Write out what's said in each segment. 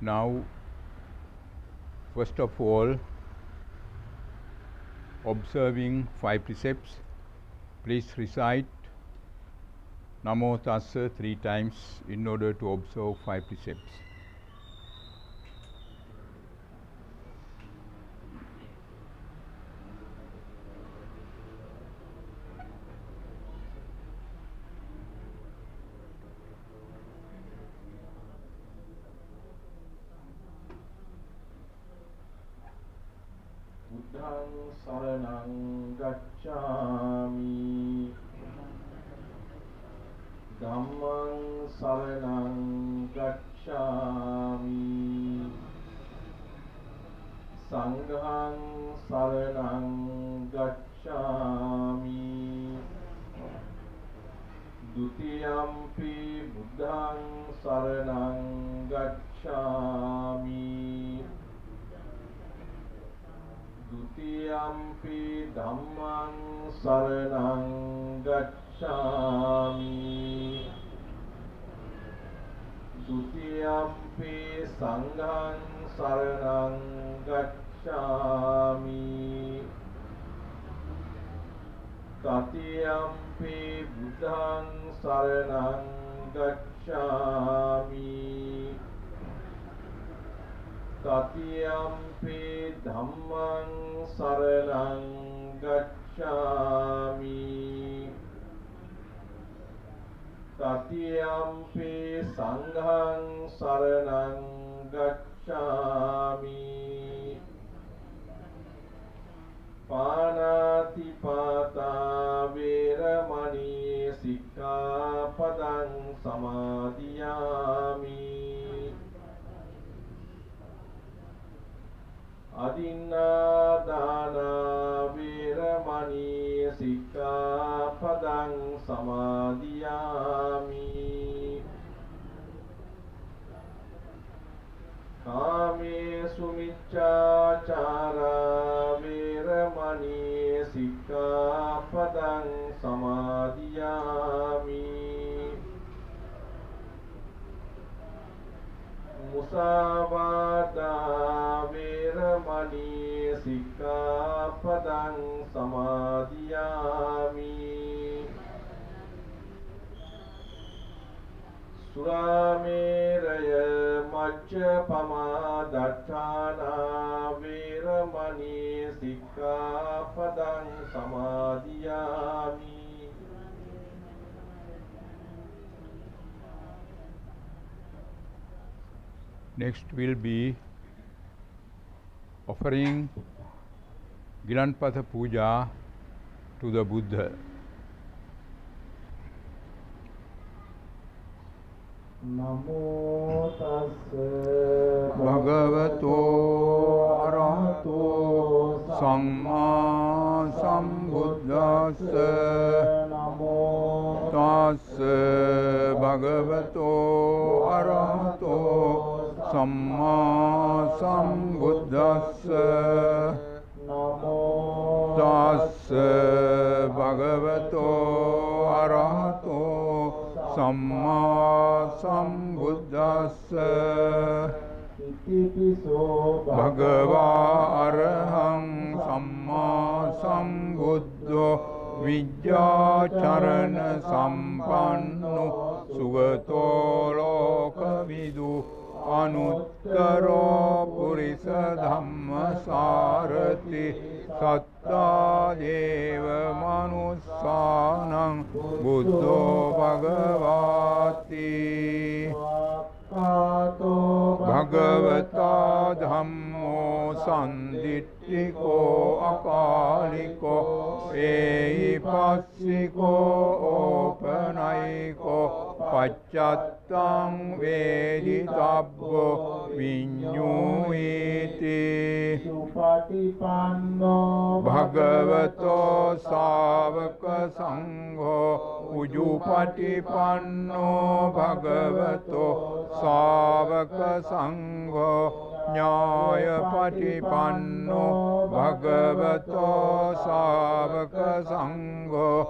Now, first of all, observing 5 precepts, please recite Namo Tassa 3 times in order to observe 5 precepts. Buddhaṃ saraṇaṃ gacchāmi Dhammaṃ saraṇaṃ gacchāmi Saṅghāṃ saraṇaṃ gacchāmi Dutiyampi Buddhaṃ saraṇaṃ gacchāmi Dutiyampi Dhammaṃ saraṇaṃ gacchāmi Dutiyampi Saṅghāṃ saraṇaṃ gacchāmi Tatiyampi Buddhaṃ saraṇaṃ gacchāmi Tatiyampi Dhammaṃ saraṇaṃ gacchāmi Tatiyampi Saṅghāṃ saraṇaṃ gacchāmi Pānātipātā vēramaṇī sikkāpadaṃ samādhiyāmi Adinādānā vēramaṇī sikkāpadaṃ samādhiyāmi Kāmesu miccācārā vēramaṇī sikkāpadaṃ samādhiyāmi Musāvādā vēramaṇī sikkāpadaṃ samādhiyāmi Surāmeraya maccapamā daṭṭhānā vēramaṇī sikkāpadaṃ samādhiyāmi Next will be offering Gilanpatha Puja to the Buddha. Namo tassa Bhagavato Arahato Sammā Sambuddhassa Namo Tassa Bhagavato Arahato Sammā Sambuddhassa Namo Tassa Bhagavato Arahato Sammā Sambuddhassa Itipiso Bhagavā Arahaṃ Sammā Sambuddho Vidyācarana Sampanno Sugato Lokavidu Anuttaro Purisa Dhamma Sārati Sattā Deva Manusānaṃ Buddho Bhagavāti Bhagavata Dhammo Sandittiko Akāliko Ehipassiko Opanayiko Paccattāṃ Veditabbo Viññūhiti Supatipanno Bhagavato Sāvaka Saṅgho Ujupatipanno Bhagavato Sāvaka Saṅgho ඥාය පටිපන්නෝ භගවතෝ සාවක සංඝෝ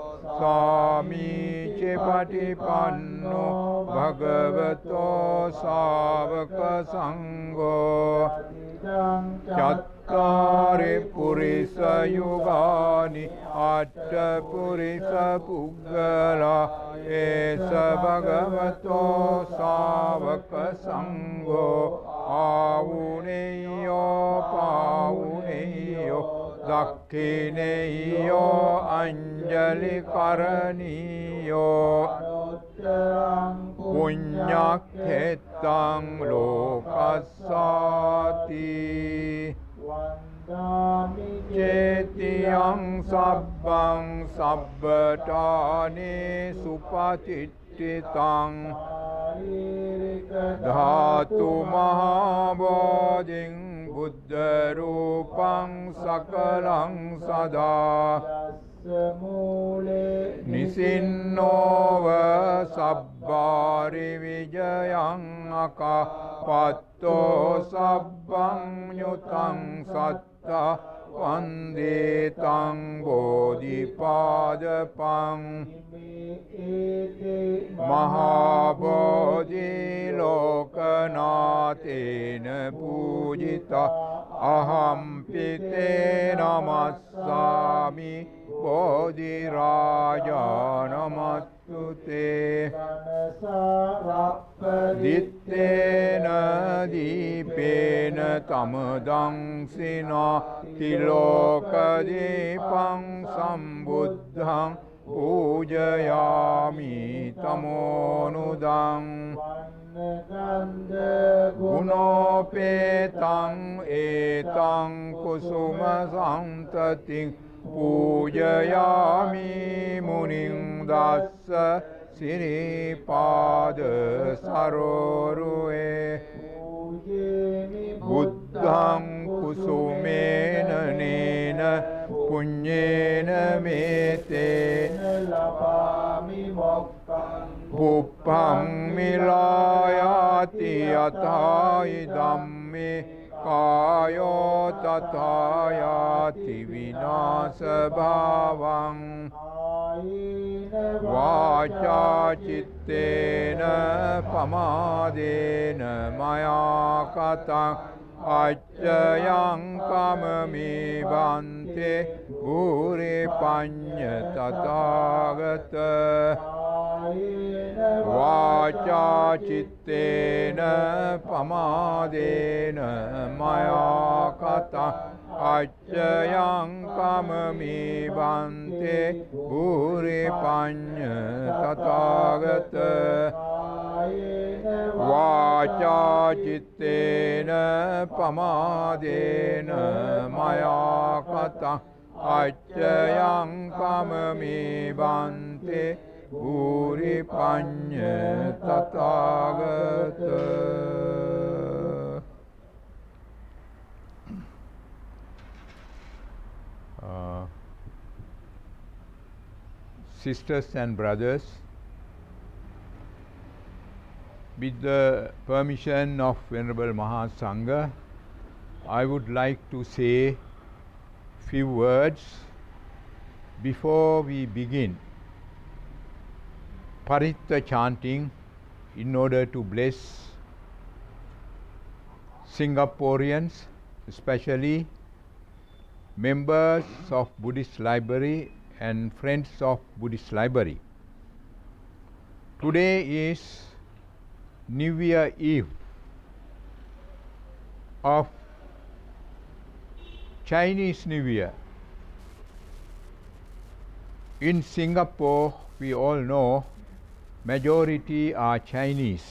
සාමීච පටිපන්නෝ භගවතෝ සාවක සංඝෝ චත්තාරි පුරිස යුගානි අට්ඨ පුරිස පුග්ගලා ඒස භගවතෝ සාවක සංඝෝ ආවුනේයෝ පාවුනේයෝ දක්ඛිනේයෝ අංජලි කරණීයෝ පුඤ්ඤක්ඛෙත්තං ලෝකස්සාති චේතියං සබ්බං සබ්බඨානේ සුපතිට්ඨිතං ධාතු මහා බෝධින් බුද්ධ රූපං සකලං සදා නිසින්නෝව සබ්බාරි විජයං අකපත්තෝ සබ්බං යුතං සත්තා වන්දේ තං බෝධිපාදපං මහා බෝධි ලෝකනාතේන පූජිතා අහම්පි තේ නමස්සාමි බෝධි රාජා නමස්තුතේ දිත්තේන දීපේන තමදංසිනා තිලෝකදීපං සම්බුද්ධං පූජයාමි තමෝනුදං ගුණෝපේතං ඒතං කුසුම සම්තතිං පූජයාමි මුනිං දස්ස සිරිපාද සරෝරුවේ බුද්ධං කුසුමේන නේන පුඤ්ඤේන මේතේන ලබාමි මොක්ඛං පුප්පං මිලායාති යතයි ධම්මේ කායෝ තථායාති විනාශ භාවං වාචා චිත්තේන පමාදේන මයා කතං අච්චයං කමමි බන්තේ භූරි පඤ්ඤ තථාගත වාචා චිත්තේන පමාදේන මයා කතං අච්චයං කමමි බන්තේ භූරි පඤ්ඤ තථාගත වාචා චිත්තේන පමාදේන මයා කතං අච්චයං කමමි බන්තේ භූරි පඤ්ඤ තථාගත. Sisters and brothers, with the permission of Venerable Mahasangha, I would like to say few words before we begin Paritta chanting in order to bless Singaporeans, especially members of Buddhist Library and friends of Buddhist Library. Today is New Year Eve of Chinese New Year. In Singapore, we all know majority are Chinese.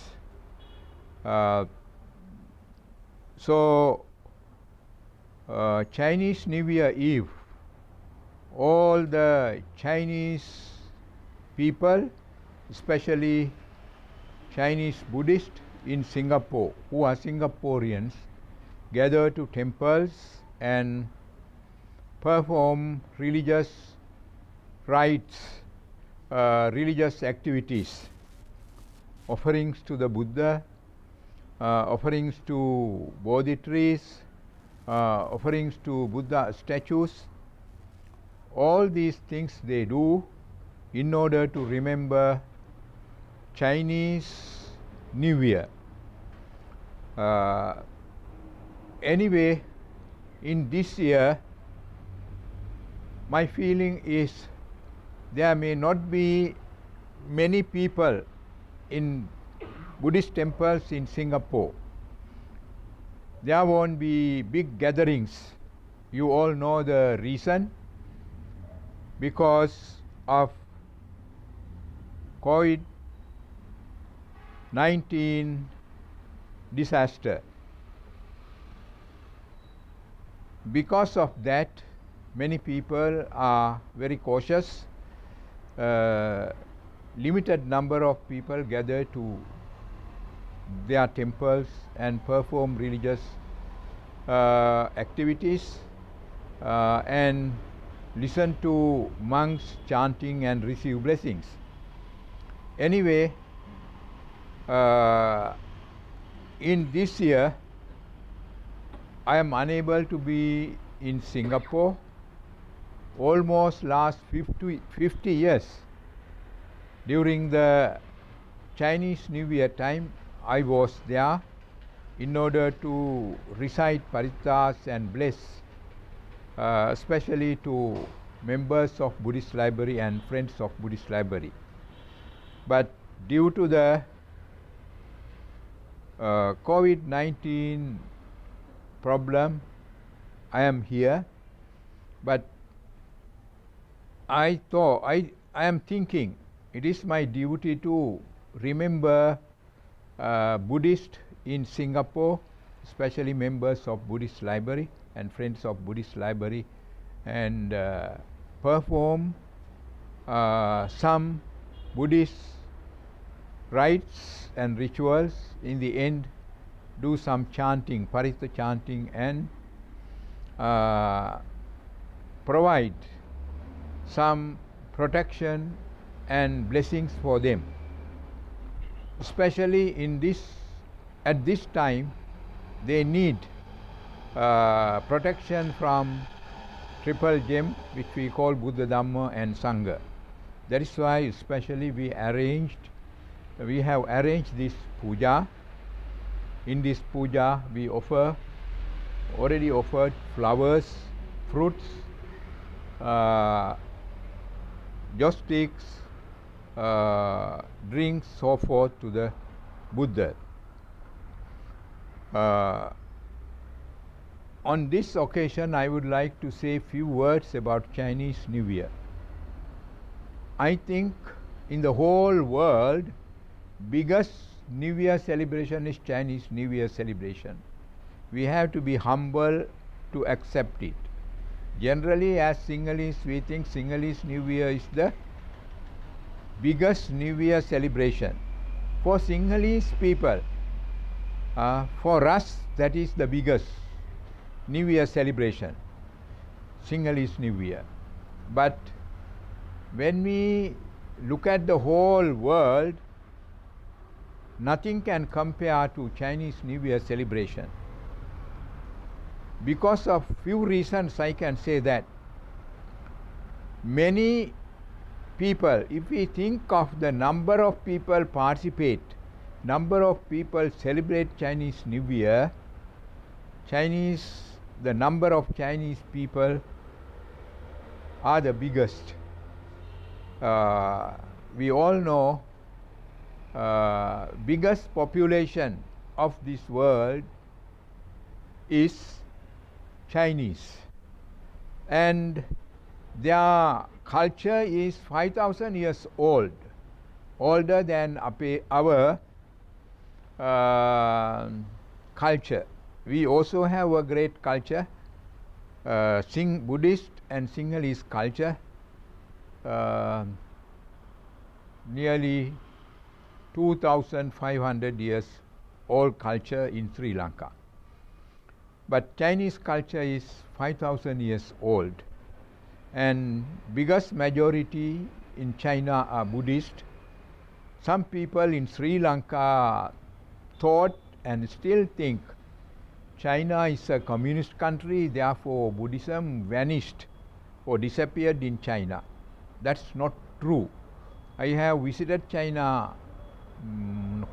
Chinese New Year Eve, all the Chinese people, especially Chinese Buddhists in Singapore, who are Singaporeans, gather to temples and perform religious rites, religious activities, offerings to the Buddha, offerings to Bodhi trees, offerings to Buddha statues. All these things they do in order to remember Chinese New Year. Anyway, in this year, my feeling is there may not be many people in Buddhist temples in Singapore. There won't be big gatherings. You all know the reason. Because of COVID-19 disaster. Because of that, many people are very cautious. Limited number of people gather to their temples and perform religious activities and listen to monks chanting and receive blessings. Anyway, in this year, I am unable to be in Singapore. Almost last 50 years, during the Chinese New Year time, I was there in order to recite parittas and bless, especially to members of Buddhist Library and friends of Buddhist Library. But due to the COVID-19 problem, I am here. But I am thinking it is my duty to remember Buddhists in Singapore, especially members of Buddhist Library and friends of Buddhist Library, and perform some Buddhist rites and rituals. In the end, do some chanting, paritta chanting, and provide some protection and blessings for them. Especially at this time, they need protection from triple gem, which we call Buddha, Dhamma and Sangha. That is why especially we have arranged this puja. In this puja we already offered flowers, fruits, joss sticks, drinks, so forth to the Buddha. On this occasion, I would like to say a few words about Chinese New Year. I think in the whole world, biggest New Year celebration is Chinese New Year celebration. We have to be humble to accept it. Generally, as Sinhalese, we think Sinhalese New Year is the biggest New Year celebration. For Sinhalese people, for us, that is the biggest New Year celebration, Sinhalese New Year. But when we look at the whole world, nothing can compare to Chinese New Year celebration. Because of few reasons, I can say that many people, if we think of the number of people participate, number of people celebrate Chinese New Year, the number of Chinese people are the biggest. We all know biggest population of this world is Chinese, and their culture is 5,000 years old, older than our culture. We also have a great culture, Buddhist and Sinhalese culture, nearly 2,500 years old culture in Sri Lanka. But Chinese culture is 5,000 years old, and biggest majority in China are Buddhist. Some people in Sri Lanka thought and still think China is a communist country, therefore Buddhism vanished or disappeared in China. That's not true. I have visited China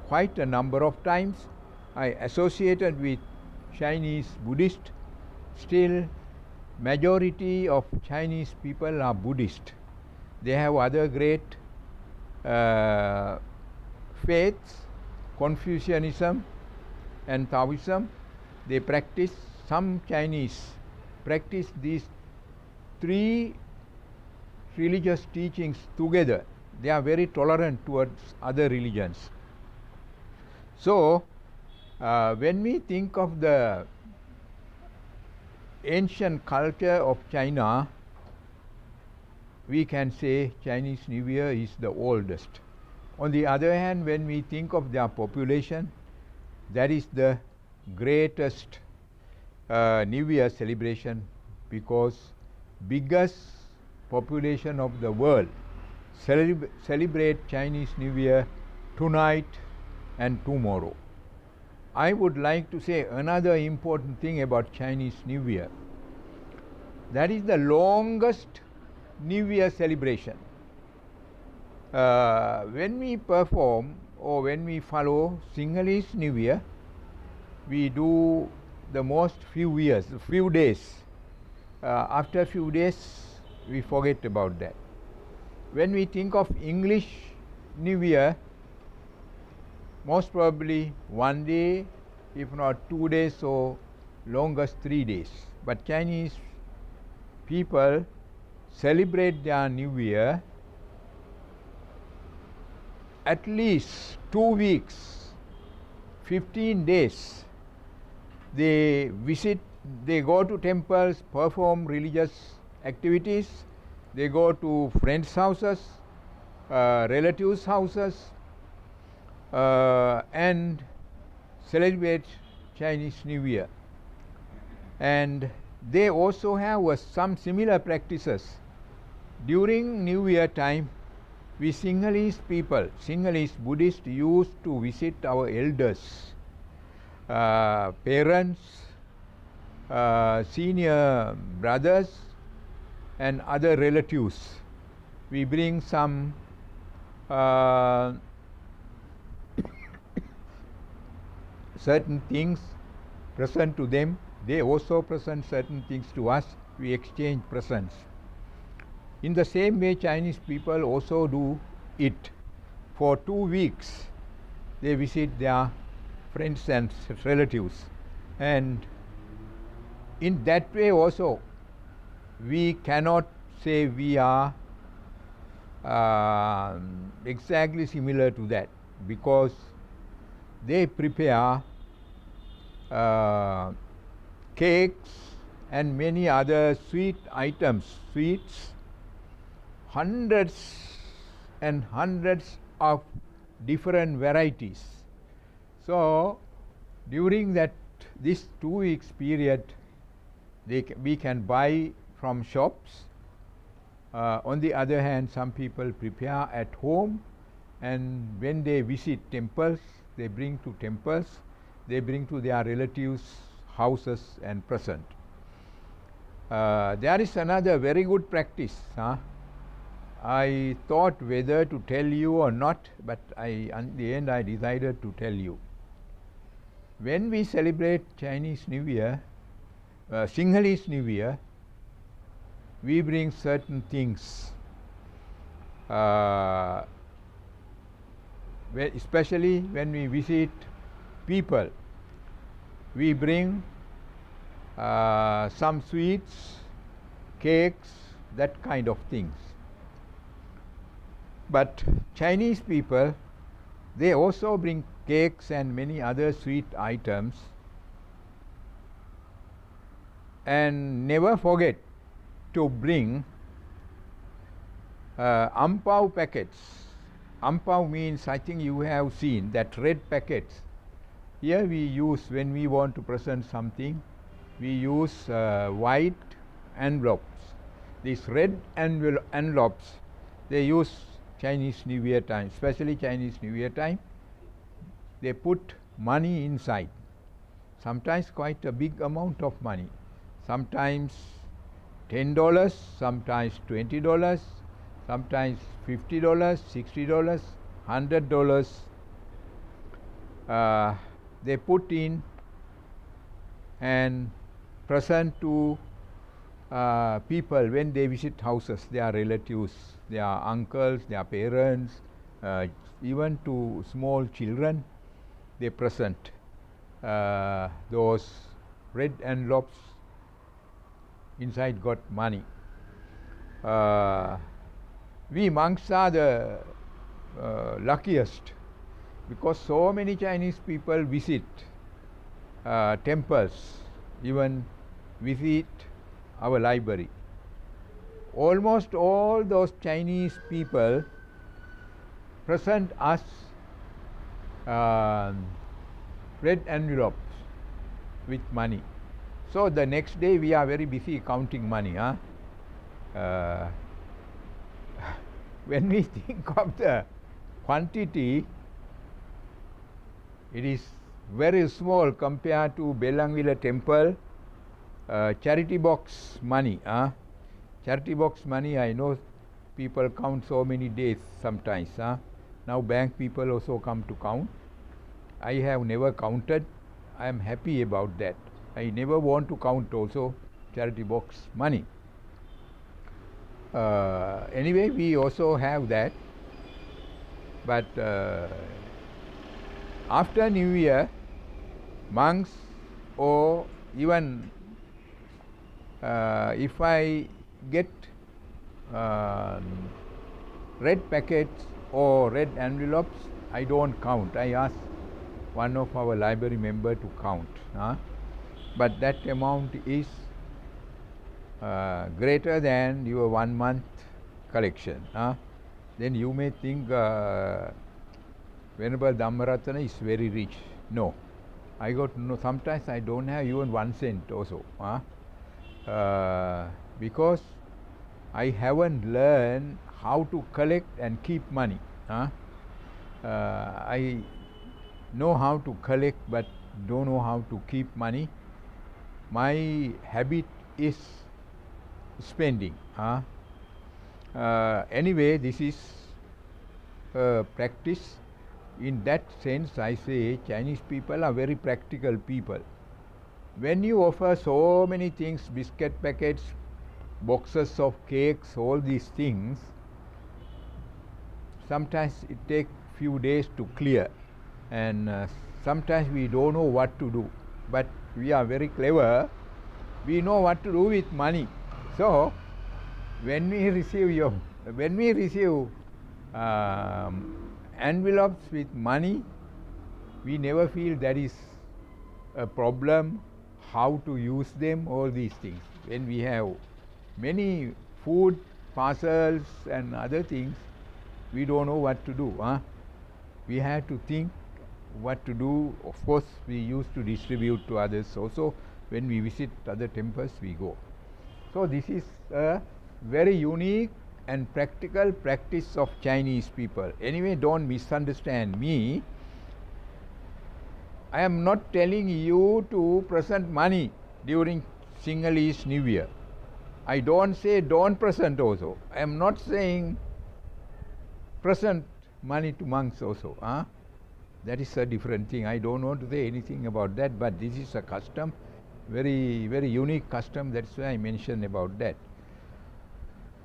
quite a number of times. I associated with Chinese Buddhist. Still, majority of Chinese people are Buddhist. They have other great faiths, Confucianism and Taoism. They practice, some Chinese practice these three religious teachings together. They are very tolerant towards other religions. So, when we think of the ancient culture of China, we can say Chinese New Year is the oldest. On the other hand, when we think of their population, that is the greatest New Year celebration, because biggest population of the world celebrate Chinese New Year tonight and tomorrow. I would like to say another important thing about Chinese New Year. That is the longest New Year celebration. When we perform or when we follow Sinhalese New Year, we do the most few days. After a few days, we forget about that. When we think of English New Year, most probably 1 day, if not 2 days, or longest 3 days. But Chinese people celebrate their New Year at least 2 weeks, 15 days. They visit, they go to temples, perform religious activities, they go to friends' houses, relatives' houses, and celebrate Chinese New Year. And they also have some similar practices. During New Year time, we Sinhalese people, Sinhalese Buddhists, used to visit our elders, parents, senior brothers, and other relatives. We bring some certain things, present to them. They also present certain things to us. We exchange presents. In the same way, Chinese people also do it. For 2 weeks, they visit their friends and relatives. And in that way also, we cannot say we are exactly similar to that, because they prepare cakes and many other sweet items, sweets, hundreds and hundreds of different varieties. So during this 2 weeks period, we can buy from shops. On the other hand, some people prepare at home, and when they visit temples, they bring to temples, they bring to their relatives' houses and present. There is another very good practice. I thought whether to tell you or not, but in the end I decided to tell you. When we celebrate Chinese New Year, Sinhalese New Year, we bring certain things, especially when we visit people. We bring some sweets, cakes, that kind of things. But Chinese people, they also bring cakes and many other sweet items, and never forget to bring ampao packets. Ampao means, I think you have seen that red packets. Here we use, when we want to present something, we use white envelopes. These red envelopes, they use Chinese New Year time, especially Chinese New Year time. They put money inside. Sometimes quite a big amount of money. Sometimes $10, sometimes $20, sometimes $50, $60, $100. They put in and present to people when they visit houses, their relatives, their uncles, their parents, even to small children. They present those red envelopes. Inside got money. We monks are the luckiest, because so many Chinese people visit temples, even visit our library. Almost all those Chinese people present us red envelopes with money. So the next day we are very busy counting money. When we think of the quantity, it is very small compared to Belangvilla temple charity box money. Charity box money, I know people count so many days sometimes. Now bank people also come to count. I have never counted. I am happy about that. I never want to count also charity box money. Anyway, we also have that. But after New Year, monks or even if I get red packets or red envelopes, I don't count. I ask one of our library member to count. But that amount is greater than your 1 month collection. Then you may think Venerable Dhammaratana is very rich. No, I got no. Sometimes I don't have even 1 cent also, because I haven't learned how to collect and keep money. I know how to collect, but don't know how to keep money. My habit is spending. Anyway, this is practice. In that sense, I say Chinese people are very practical people. When you offer so many things, biscuit packets, boxes of cakes, all these things, sometimes it takes few days to clear, and sometimes we don't know what to do. But we are very clever. We know what to do with money. So when we receive envelopes with money, we never feel that is a problem, how to use them, all these things. When we have many food parcels and other things, we don't know what to do. We have to think what to do. Of course, we used to distribute to others also. When we visit other temples, we go. So this is a very unique and practical practice of Chinese people. Anyway, don't misunderstand me. I am not telling you to present money during Sinhalese New Year. I don't say don't present also. I am not saying present money to monks also. That is a different thing. I don't want to say anything about that, but this is a custom, very, very unique custom. That's why I mentioned about that.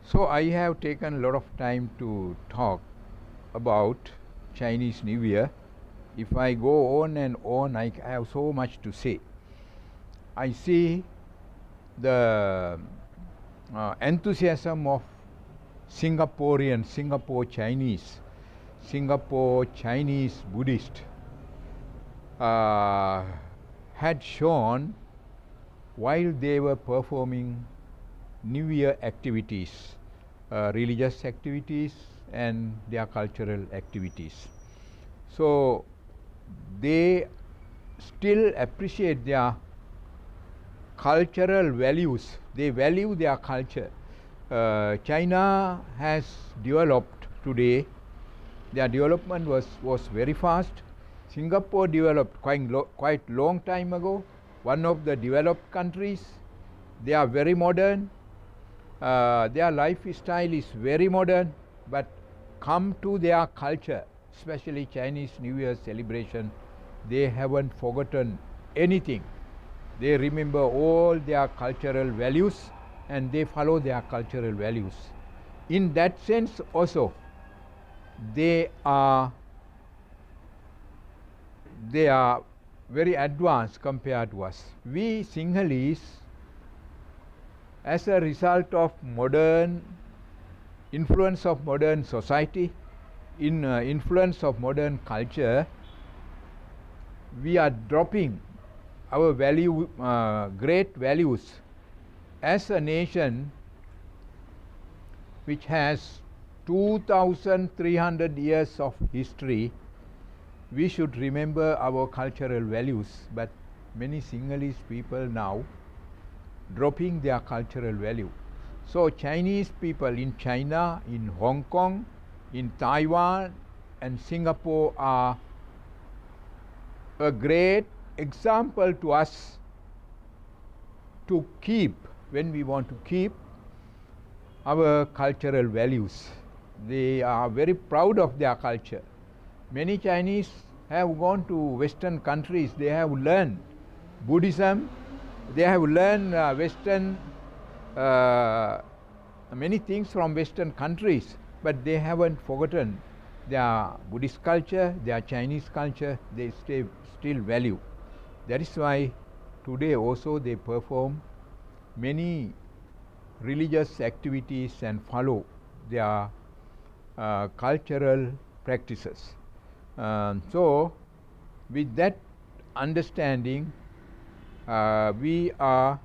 So I have taken a lot of time to talk about Chinese New Year. If I go on and on, I have so much to say. I see the enthusiasm of Singapore Chinese Buddhist had shown while they were performing New Year activities, religious activities and their cultural activities. So they still appreciate their cultural values. They value their culture. China has developed today. Their development was very fast. Singapore developed quite long time ago. One of the developed countries. They are very modern. Their lifestyle is very modern, but come to their culture, especially Chinese New Year celebration, they haven't forgotten anything. They remember all their cultural values and they follow their cultural values. In that sense also, they are very advanced compared to us. We Sinhalese, as a result of influence of modern society, influence of modern culture, we are dropping our great values. As a nation which has 2,300 years of history, we should remember our cultural values, but many Sinhalese people now dropping their cultural value. So Chinese people in China, in Hong Kong, in Taiwan and Singapore are a great example to us to keep, when we want to keep our cultural values. They are very proud of their culture. Many Chinese have gone to Western countries, they have learned Buddhism, they have learned many things from Western countries, but they haven't forgotten their Buddhist culture, their Chinese culture, they still value. That is why today also they perform many religious activities and follow their cultural practices. So with that understanding, we are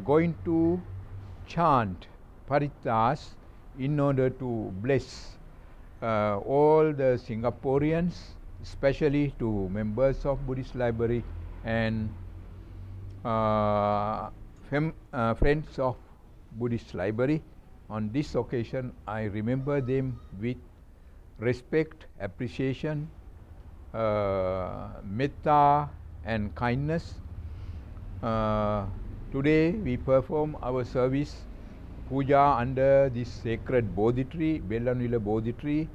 going to chant Paritas in order to bless all the Singaporeans, especially to members of Buddhist Library and friends of Buddhist Library. On this occasion, I remember them with respect, appreciation, metta and kindness. Today we perform our service puja under this sacred Bodhi tree, Bellanvilla Bodhi tree,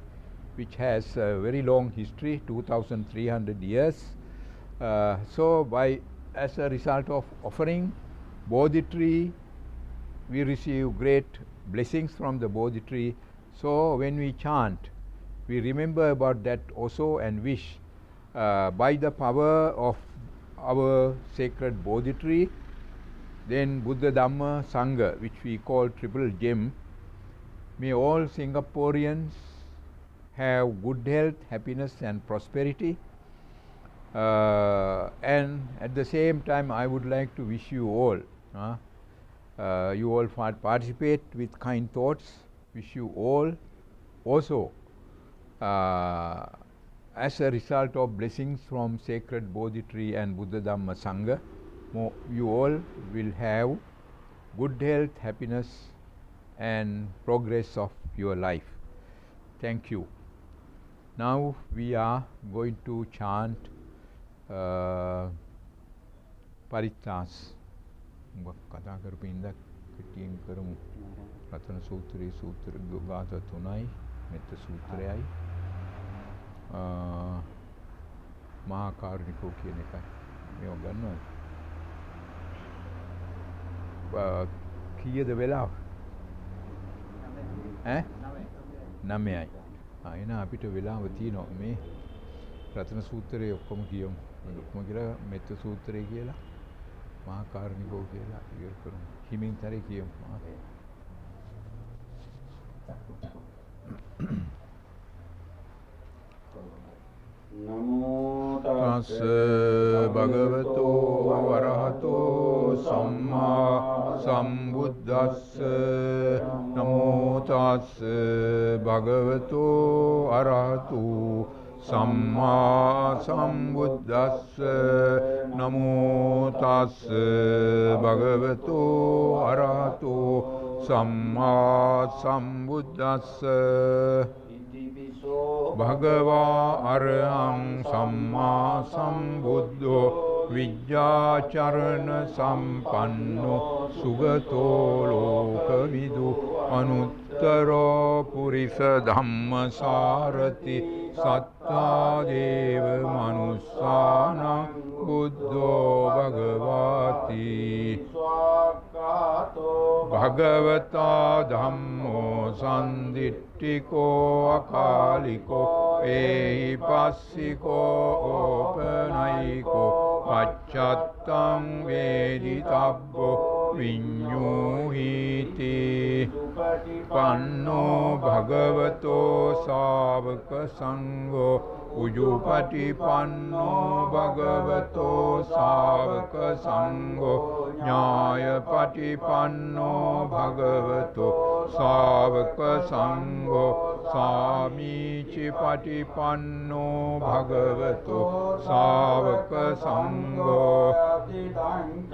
which has a very long history, 2,300 years. So as a result of offering Bodhi tree, we receive great blessings from the Bodhi tree. So when we chant, we remember about that also and wish by the power of our sacred Bodhi tree, then Buddha, Dhamma, Sangha, which we call triple gem, may all Singaporeans have good health, happiness and prosperity. And at the same time, I would like to wish you all, you all participate with kind thoughts, wish you all also as a result of blessings from sacred Bodhi tree and Buddha, Dhamma, Sangha, you all will have good health, happiness and progress of your life. Thank you. Now we are going to chant Paritas. කතා කරපු ඉඳ කෙටියෙන් කරමු. රතන සූත්‍රයේ සූත්‍ර ගාථා 3යි මෙත්ත සූත්‍රයයි මහා කාරුණිකෝ කියන එකයි. මේව ගන්නවද? කීයද වෙලාව? 9යි. එහෙනම් අපිට වෙලාව තියෙනවා මේ රතන සූත්‍රයේ ඔක්කොම කියමු. ඔක්කොම කියලා මෙත්ත සූත්‍රය කියලා මහා කාරුණිකෝ කියලා ඉවර කරමු. හිමින් තරේ කියමු. නමෝ තස්ස භගවතෝ වරහතෝ සම්මා සම්බුද්දස්ස නමෝ තස්ස භගවතෝ අරහතෝ සම්මා සම්බුද්දස්ස නමෝ තස්ස භගවතෝ අරහතෝ සම්මා සම්බුද්දස්ස ඉතිපිසෝ භගවා අරහං සම්මා සම්බුද්ධෝ විජ්ජාචරණ සම්පන්නෝ සුගතෝ ලෝකවිදු අනුත්තරෝ පුරිස ධම්මසාරති සත්තා දේව මනුස්සානං බුද්ධෝ භගවාති භගවතා ධම්මෝ සන්දිට්ඨිකෝ අකාලිකෝ ඒහි පස්සිකෝ ඕපනයිකෝ පච්චත්තං වේදිතබ්බෝ විඤ්ඤූහිති පන්නෝ භගවතෝ ශාවක සංඝෝ උජුපටිපන්නෝ භගවතෝ ශාවක සංඝෝ ඥායපටිපන්නෝ භගවතෝ ශාවක සංඝෝ සාමීචි පටිපන්නෝ භගවතෝ ශාවක සංඝෝ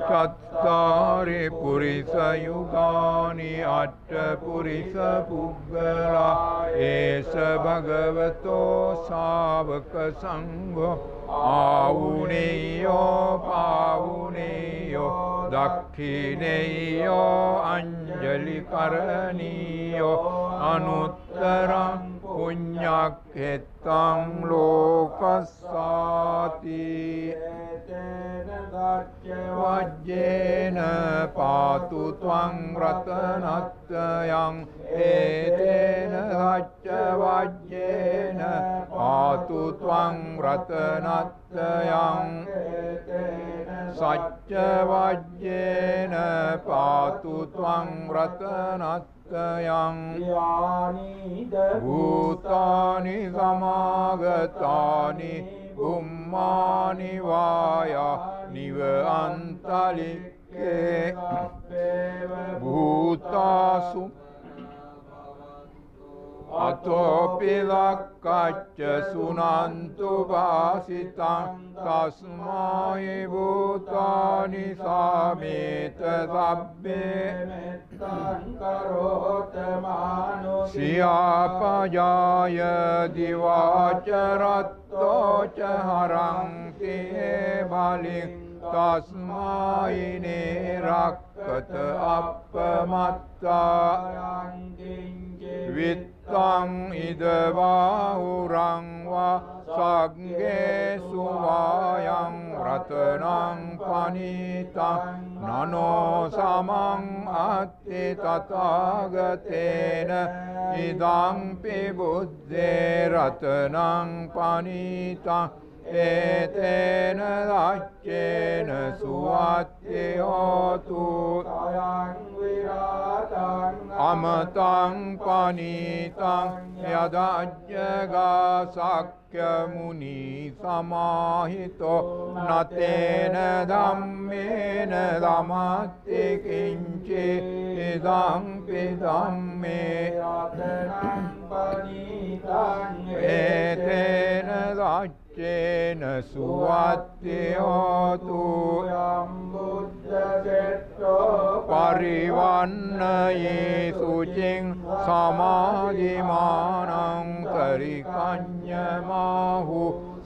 චත්තාරි පුරිස යුගානි අට්ඨ පුරිස පුග්ගලා ඒස භගවතෝ ශාවක සංඝෝ ආවුනේයෝ පාවුනේයෝ දක්ඛිනේයෝ අංජලි කරණීයෝ අනුත්තරං පුඤ්ඤක්ඛෙත්තං ලෝකස්සාති වජ්ජේන පාතු ත්වං රතනත්යං ඒතේන සච්ච වජ්ජේන පාතු ත්වං රතනත්යං සච්ච වජ්ජේන පාතු ත්වං රතනත්යං භූතානි සමාගතානි උම්මානි වායා නිව අන්තලික්කේ භූතාසු අතෝපි ලක්කච්ච සුනන්තු වාසිතං තස්මායි භූතානි සාමේත සබ්බේ මෙත්තං කරෝත මානුසියාපජාය දිවාචරත්තෝ ච හරන්ති බලින් තස්මායිනේ රක්කත අප්පමත්තා විත්තං ඉදවාහුරං වා සග්ගේ සුවායං රතනං පනිතං නනෝ සමං අත්ති තථාගතේන ඉදං පි බුද්දේ රතනං පනිතං ඒතේන රච්චේන සුවත්ති හෝතු සයං විරාතං අමතං පනිතං යදජ්ජගා සක්්‍ය මුනි සමාහිතෝ නතේන ධම්මේන ධමත්ති කිංචි ඉදං පි ධම්මේ රතනං පනිතං ඒතේන රච්චේන සුවත්ති හෝතු යම් බුද්ධසෙට්ඨෝ පරිවන්නයේ සුචින් සමාධිමානං කරිකඤ්ඤමාහු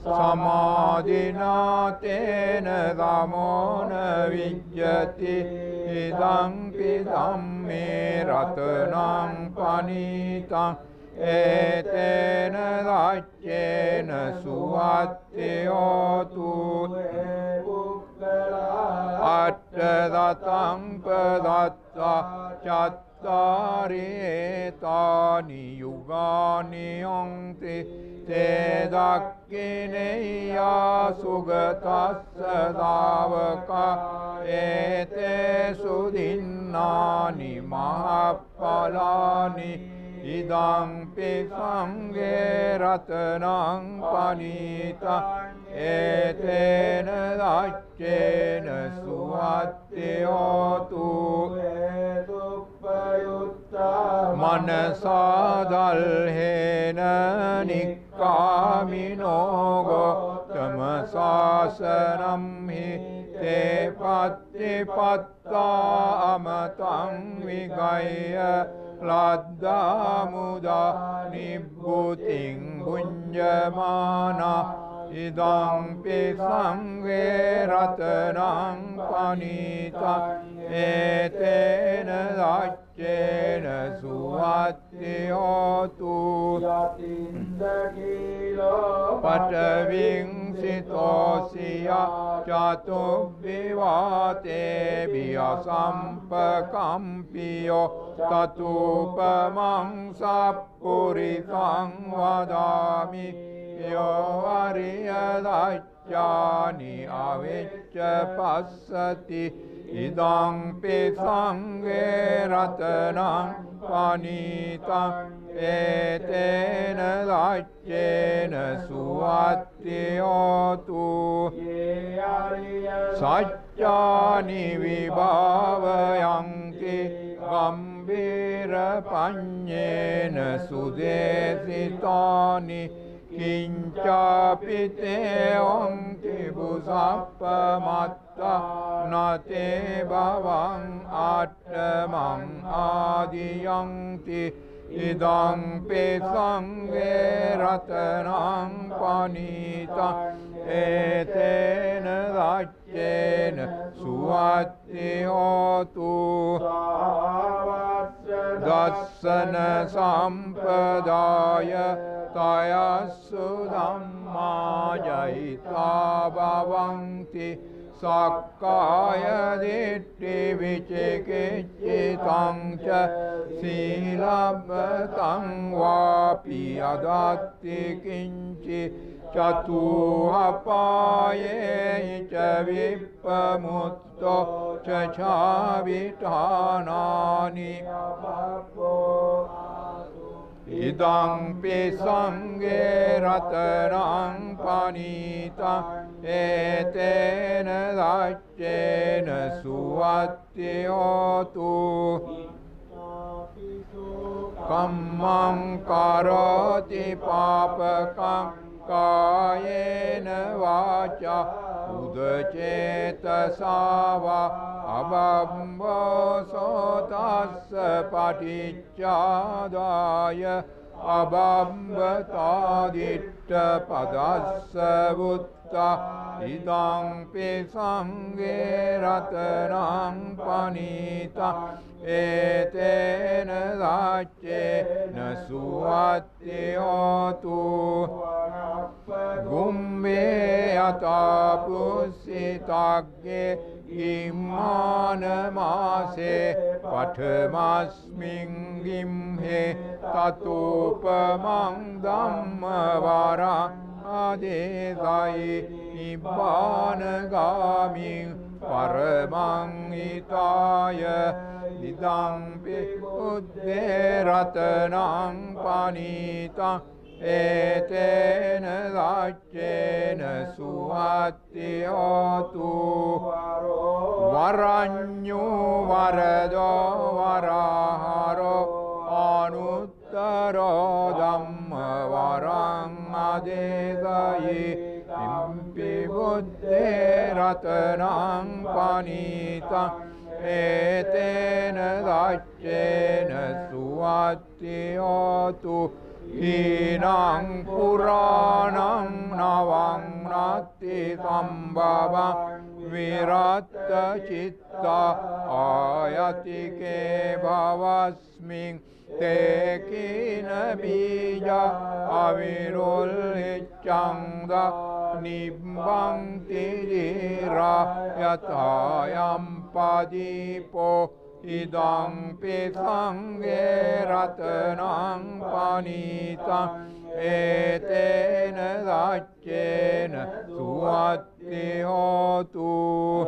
සමාධිනාතේන ධමෝන විජ්ජති ඉදං පි ධම්මේ රතනං පනිතං ඒතේන රච්චේන සුවත්ති හෝතු අට්ඨදතං පදත්තා චත්තාරි ඒතානි යුගානි යන්ති තේ දක්ඛිනේයා සුගතස්ස දාවකා ඒතේ සුදින්නානි මහප්පලානි ඉදං පි සංඝේ රතනං පනිතං ඒතේන රච්චේන සුවත්ති හෝතු මනසාදල්හේන නික්කාමිනෝ ගෝතම සාසනම් හි තේ පත්තිපත්තා අමතං විගය ලද්දා මුදා නිබ්බුතින් පුඤ්ඤමානා ඉදං පි සංඝේ රතනං පනිතං ඒතේන දච්චේන සුවත්ති හෝතු යතින්ද කීලෝ පඨවින් සිතෝසිය චතුබ්බිවාතේ බිය සම්පකම්පියෝ තතුපමං සප්පුරිසං වදාමි යෝ අරිය දච්ඡානි අවිච්ඡ පස්සති ඉදං පි සංඝේ රතනං පනිතං ඒතේන දච්චේන සුවත්ති හෝතු යේ අරිය සච්ඡානි විභාවයන්ති ගම්බීර පඤ්ඤේන සුදේසිතානි කිංචාපිතේ ඔංති බුසප්පමත්තා නතේ භවං අට්ඨමං ආදියන්ති ඉදං පි සංඝේ රතනං පනිතං ඒතේන දච්චේන සුවත්ති හෝතු දස්සන සම්පදාය තයස්සු ධම්මා ජහිතා භවන්ති සක්කාය දිට්ඨි විචිකිච්ඡිතං ච සීලබ්බතං වාපි අදත්ති කිංචි චතුහපායේ ච විප්පමුත්තෝ ච ඡාවිඨානානි ඉදං පි සංඝේ රතනං පනිතං ඒතේන දච්චේන සුවත්ති හෝතු කම්මං කරෝති පාපකං කායේන වාචා උදචේතසාවා අබම්බෝසෝ තස්ස පටිච්චාදාය අබම්බතාදිට්ඨ පදස්ස වුත්තා ඉදං පි සංඝේ රතනං පනිතං ඒතේන දච්චේන සුවත්ති හෝතු ගුම්මේ යතා පුස්සිතග්ගේ ඉම්මානමාසේ පඨමස්මින් ගිම්හේ තතුපමං ධම්මවරං ආදේසයි නිබ්බානගාමින් පරමං හිතාය ඉදං පි බුද්ධේ රතනං පනිතං ඒතේන දච්චේන සුවත්ති හෝතු වරඤ්ඤෝ වරදෝ වරහරෝ අනුත්තරෝ ධම්ම වරං ආදේසයි ඉම්පි බුද්ධේ රතනං පනිතං ඒතේන දච්චේන සුවත්ති හෝතු ඊනං පුරාණං නවං නත්ති සම්භවං විරත්ත චිත්තා ආයතිකේ භවස්මින් තේකින බීජා අවිරුල්හිච්ඡං නිබ්බං තිරා යතායම් පදීපෝ ඉදං පි සංඝේ රතනං පනිතං ඒතේන දච්චේන සුවත්ති හෝතු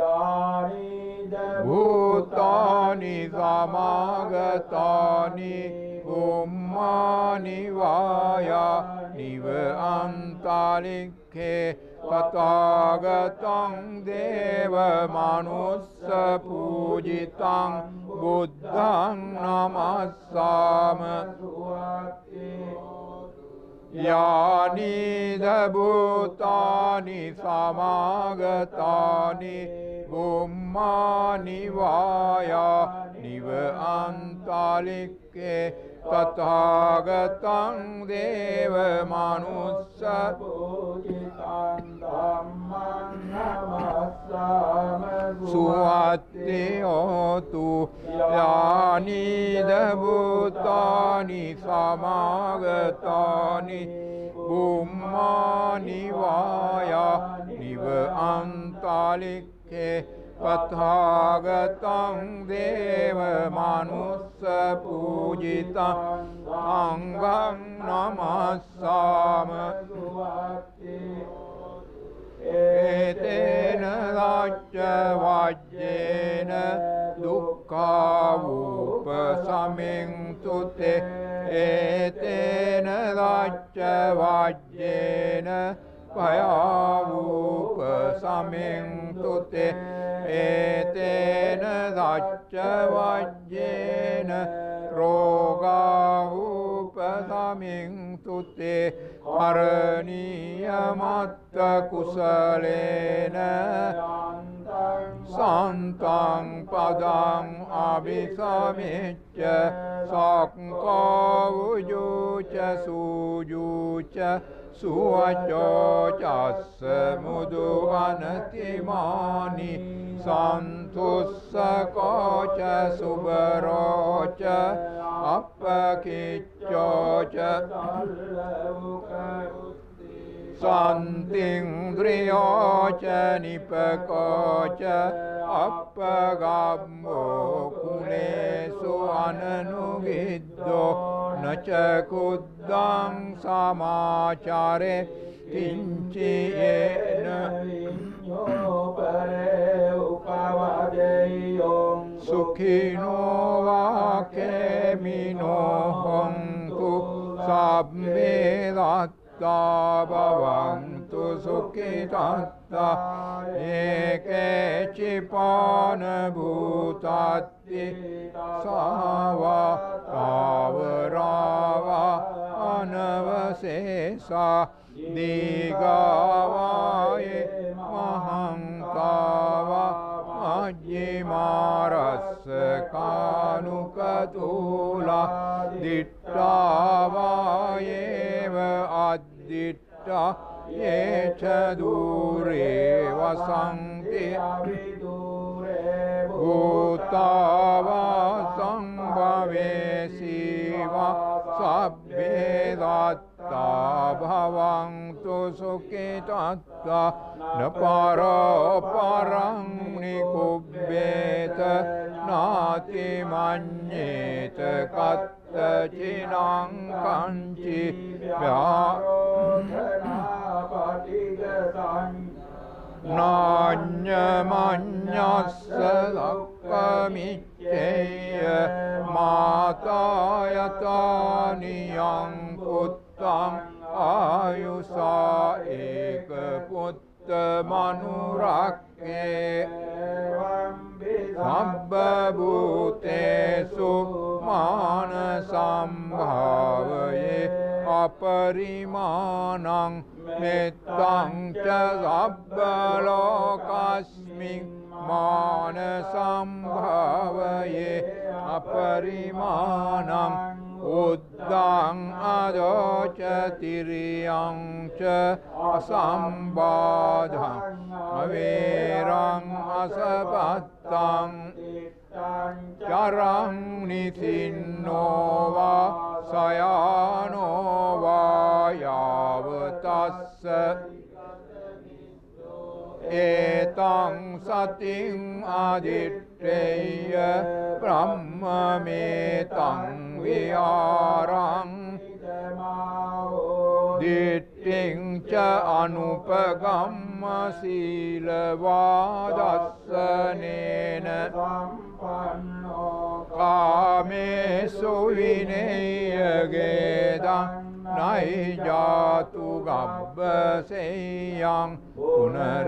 භූතානි සමාගතානි කුම්මානි වායා නිව අන්තරික්ඛේ තථාගතං දේව මනුස්ස පූජිතං බුද්ධං නමස්සාම यानि भूतानि समागतानि बुम्मानि वायानिव अन्तरिक्षे तथागतं देवमनुष्य पूजितं धम्मं नमस्सामि सुअत्ति होतु यानि भूतानि समागतानि बुम्मानि वायानिव अन्तरिक्षे तथागतं देवमनुष्य पूजितं अङ्गं नमस्सामि एतेन वाच्यवाज्येन दुःखावुपशमिन्तु ते एतेन वाच्यवाज्येन भयावुपशमिन्तु ते एतेन वाच्यवाज्येन रोगावुपशमिन्तु ते करणीयमत्तकुशलेन सन्तं पदं अभिसमेच्य सक्कावुजुच सुजुच सुवचोचस्य मुदु अनतिमानि सन्तुस्सकोच सुबरोच अपकिच्चोच सन्तिन्द्रियोच निपकोच अपगम्बो कुलेषु अननुविद्धो न च कुद्धं समाचारे किञ्चियेन सुखिनो वा केमिनो हन्तु सब्बे भवन्तु सुखितात्ता एकेचिपानभूतात्ति सावा तावरावा अनवशेषा दीगावाये महङ्कावा मज्जिमारस्य कानुकतूला दिट्टावायेव अद्दिट्टा ये च दूरे वसन्ति भूतावा सम्भवेसि वा सभ्ये दत्ता भवन्तु सुखितात्ता न परो परं निकुब्येत नातिमन्येत कत्तचिनं कञ्चि नान्यमन्यस्य लक्कमिच्चेय माता यतानियं पुत्रम् आयुषा एकपुत्रमनुरक्षे सर्वभूतेषु मानसम्भावये अपरिमाणं मेत्तं च सर्वलोकस्मिन् मानसम्भावये अपरिमाणम् उद्धं अधो च तिर्यं च असम्बाधं अवेरं असपत्तं चरं निसिन्नो वा शयानो वा यावतस्य एतं सतिं अदित्तेय ब्रह्ममेतं विहारं दिट्टिं च अनुपगम्यशीलवादस्सनेन कामेषु विनेयगेदं नहि जातु गब्बसेयं पुनरेतीति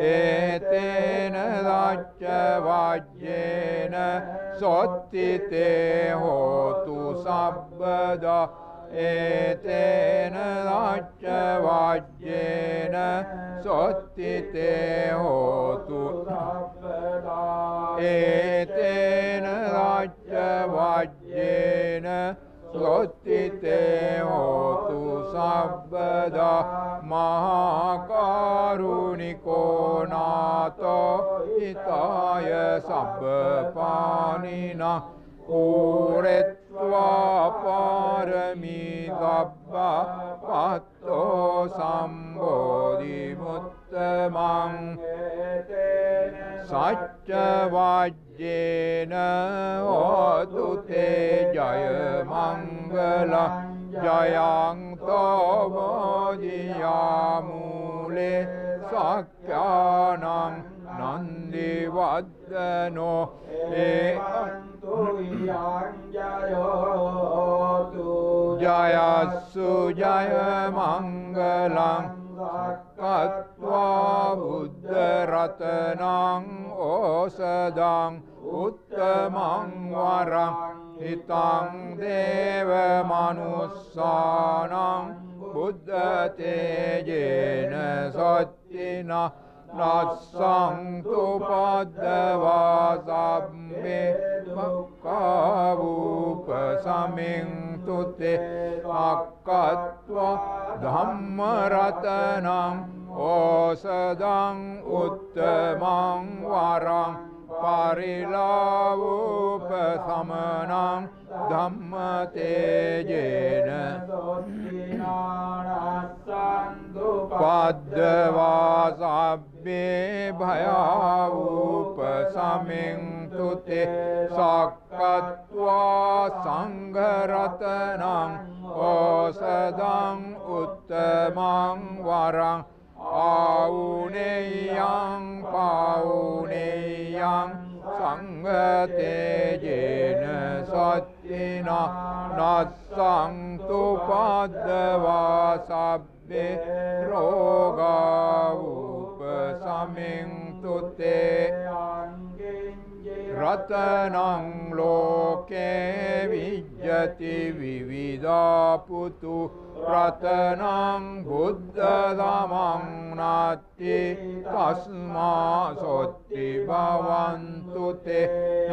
एतेन वाच्यवाज्येन sottite hotu sabbada etena racca vajjena sottite hotu sabbada etena racca vajjena sottite hotu sabbada mahakaruniko nato hitaya sabbapanina uretva parami gabba patto sambodhi muttamang Satya vajjena hotu te jaya mangala jayang tobodhiyamule sakyanam nandi vaddano ekantu yang jayotu jayassu jaya mangalang Sakkatva buddha ratanang osadang uttamang warang hitang deva manussanang buddha tejena sattina nassang tu paddava sabbe makkavupasaming tute akkatva dhammaratanang osadang uttamang warang parilavupasamanang dhamma tejena paddava sabbe bhayavupasaming tute sakkatva sangharatanang osadang uttamang warang auneyang pauneyang sangatejena sattina nassang tu paddava sabbe roga upasaming tute ratanang loke vijjati vividha putu ratanang buddha dhamang natti tasma sotti bhavantu te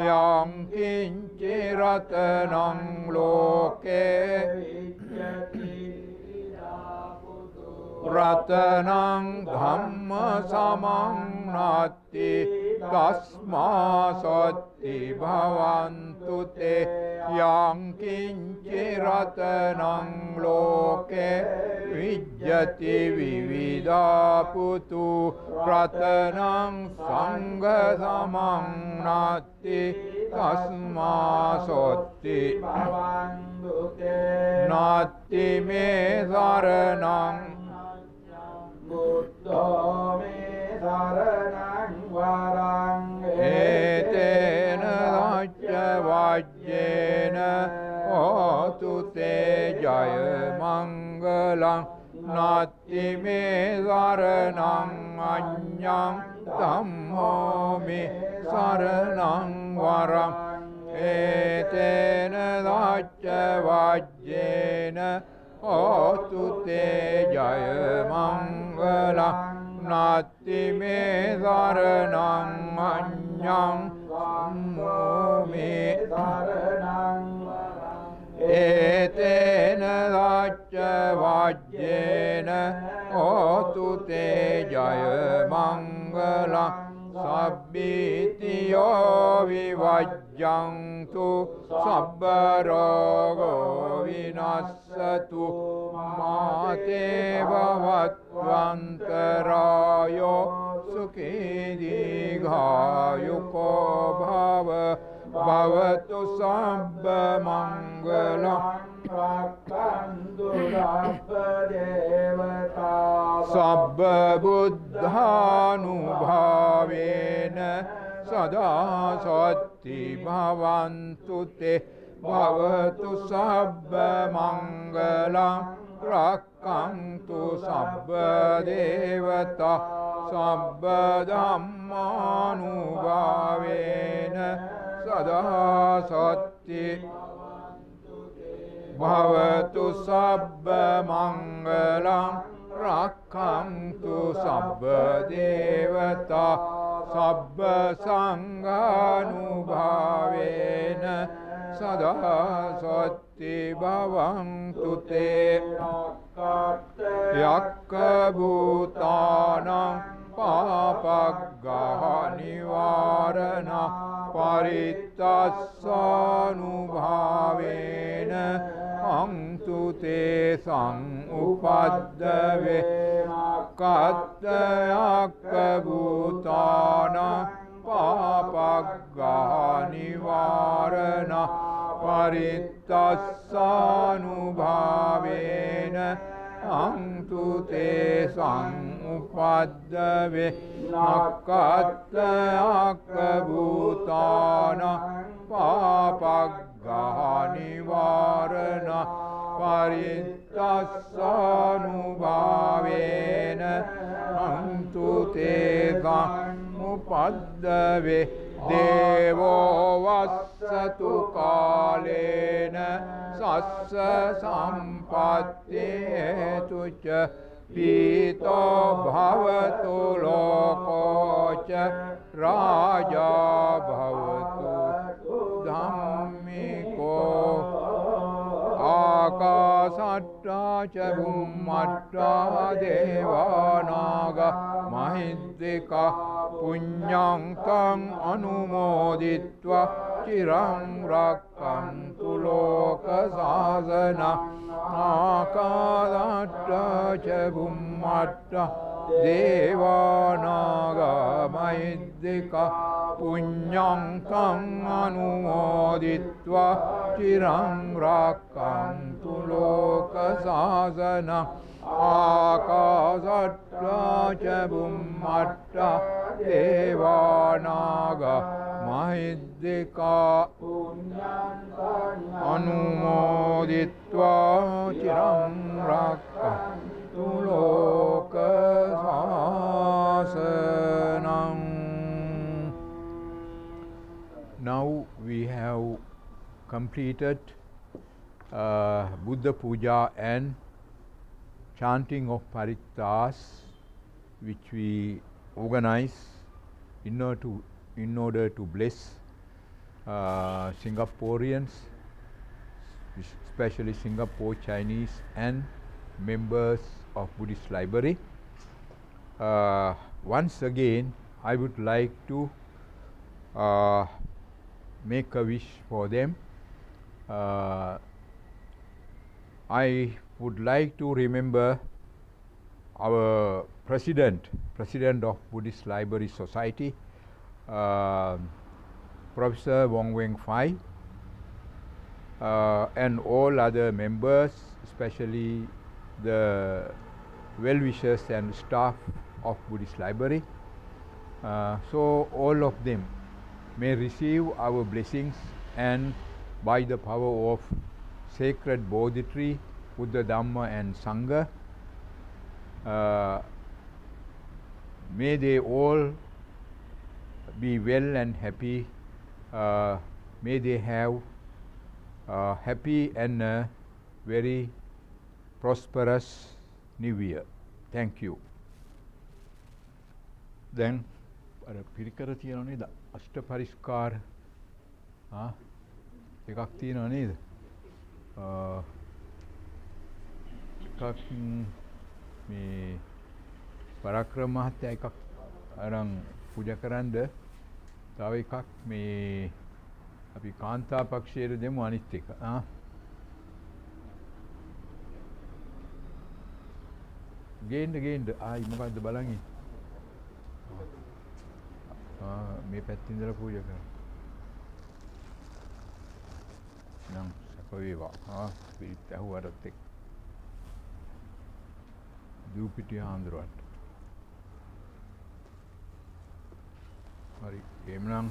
yang kinci ratanang loke ratanang dhamma samang natti tasma sotti bhavantu te yang kinci ratanang loke vijjati vividha putu ratanang sangha samang natti tasma sotti bhavantu te natti me saranang buddha me saranang varang etena racca vajjena hotu te jaya mangalang natti me saranang anyang dhammo me saranang varang etena racca vajjena hotu te jaya mangalang natti me saranang anyang dhammo me saranang etena racca vajjena hotu te jaya mangalang sabbitiyo vivajjantu sabbarogo vinassatu mate bhavatvantarayo sukhi digayuko bhava bhavatu sabba mangalam rakkantu sabba devata sabba buddhanubhavena sada satti bhavantu te bhavatu sabba mangalam rakkantu sabba devata sabba dhammanubhavena sada satti bhavatu sabba mangalam rakhantu sabba devata sabba sanghanubhavena sada satti bhavantu te yakka bhutanam papaggaha nivarana parittassanubhavena antu te samupaddave kattayakka bhutana papaggaha nivarana parittassanubhavena antu te samupaddave nakattayakka bhutana papaggaha nivarana parittassanubhavena antu te samupaddave devo vassatu kalena sassa sampatti hetuca pito bhavatu lokoca raja bhavatu dhammiko akasatta ca bhummatta devanaga mahiddika punyam tang anumoditva chiram rakkantu loka sasana akasatta ca bhummatta devanaga mahiddika punyam tang anumoditva chiram rakkantu loka sasana akasatta ca bhummatta devanaga mahiddika anumoditva chiram rakkantu loka sasanam. Now we have completed Buddha Puja and chanting of Parittas, which we organize in order to bless Singaporeans, especially Singapore Chinese and members of Buddhist Library. Once again, I would like to make a wish for them. I would like to remember our president of Buddhist Library Society, Professor Wong Weng Fai, and all other members, especially the well-wishers and staff of Buddhist Library. So all of them may receive our blessings, and by the power of sacred Bodhi tree, Buddha, Dhamma and Sangha, may they all be well and happy. May they have happy and very prosperous New Year. Thank you. Then, පිරිකර තියෙනව නේද? අෂ්ට පරිස්කාර එකක් තියෙනව නේද? එකක් මේ පරාක්‍රම මහත්තයා එකක් අරන් පූජා කරන්ද, තව එකක් මේ අපි කාන්තා පක්ෂයට දෙමු අනිත් එක. ගේන්න ආයි මොකද්ද බලන් ඉන්න. මේ පැත්තේ ඉඳලා පූජා කරා. නම් සැප වේවා. පිරිත් ඇහුවටත් එක්ක. දූපිටිය හාමුදුරුවන්ට. හරි. එහෙනම්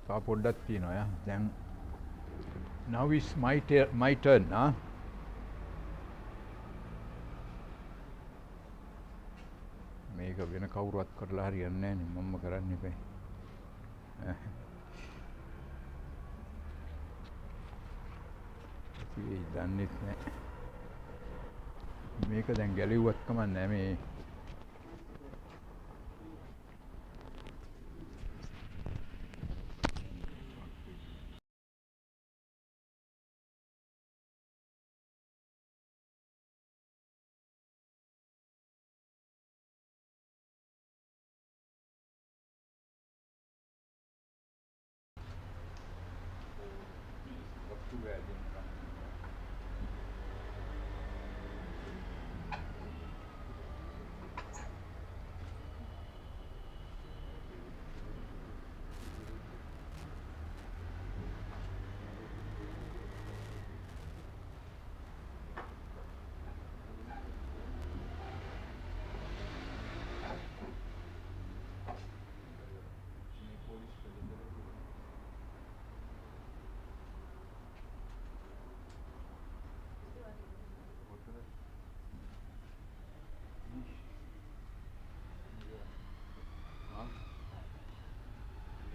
තව පොඩ්ඩක් තියෙනවා. දැන් now is my turn. මේක වෙන කවුරුවත් කරලා හරියන්නේ නැහැ නේ, මම්ම කරන්න එපා. ලේසි වෙයි දන්නෙත් නැහැ. මේක දැන් ගැලෙව්වත් කමක් නැහැ මේ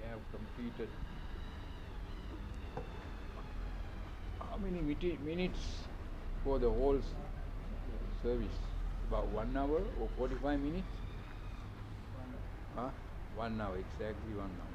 we have completed how many minutes for the whole service? About 1 hour or 45 minutes? 1 hour, exactly 1 hour.